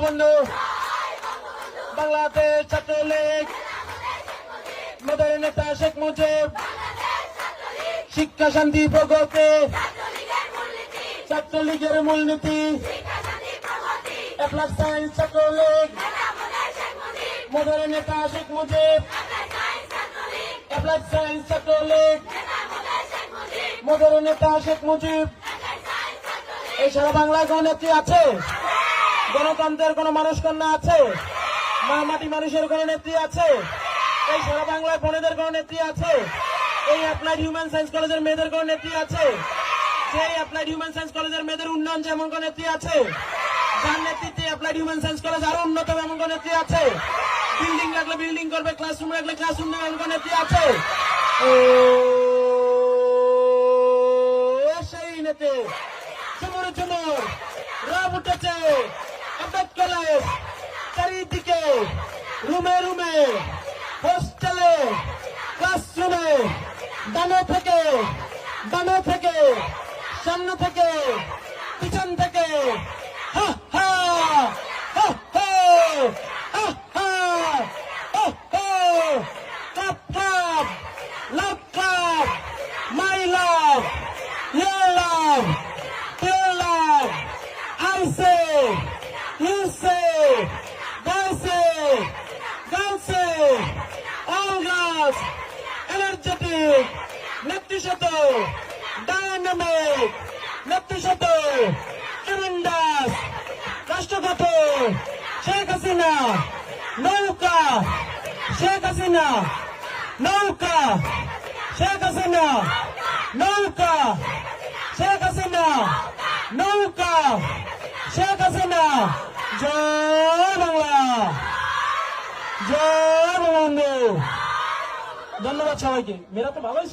বঙ্গবন্ধু, বাংলাদেশ ছাত্রলীগ, মোদের নেতা শেখ মুজিব, শিক্ষা শান্তি প্রগতি, ছাত্রলীগের মূলনীতি, এপ্লাস সায়েন্স ছাত্রলীগ, মোদের নেতা শেখ মুজিব, এপ্লাস সায়েন্স ছাত্রলীগ, মোদের নেতা শেখ মুজিব। এই সারা বাংলায় কোন নেত্রী আছে? গণতন্ত্রের কোন মানুষ কন্যা আছে? মা মাটি মানুষের কোন নেত্রী আছে? এই সারা বাংলায় বোনেদের কোন নেত্রী আছে? এই অ্যাপ্লাইড হিউম্যান সায়েন্স কলেজের মেয়েদের কোন নেত্রী আছে? সেই অ্যাপ্লাইড হিউম্যান সায়েন্স কলেজের মেয়েদের উন্নয়ন যেমন কোন নেত্রী আছে? যার নেতৃত্বে অ্যাপ্লাইড হিউম্যান সায়েন্স কলেজ আরো উন্নত এমন কোন নেত্রী আছে? বিল্ডিং লাগলে বিল্ডিং করবে, ক্লাসরুম লাগলে ক্লাসরুম নেবে এমন কোন নেত্রী আছে? সেই নেত্রী চুমুর চুমুর রাব উঠেছে আম্বেদকর চারিদিকে, রুমে রুমে, হোস্টেলে, ক্লাসরুমে, ডানে থেকে সামনে থেকে পিছন থেকে, হা হা হা হা হা হা হা হা, clap clap, love clap, my love, your love, your love, I say, you say, they say, girls say, all girls, energetic, নেতৃত্ব, dynamic, নেতৃত্ব, tremendous, রাষ্ট্রপতি, শেখ হাসিনা, নৌকা, শেখ হাসিনা, নৌকা, শেখ হাসিনা, নৌকা, শেখ হাসিনা, নৌকা, শেখ হাসিনা। জয় বাংলা, জয় বঙ্গবন্ধু। ধন্যবাদ সবাইকে। মেরা তো ভালোই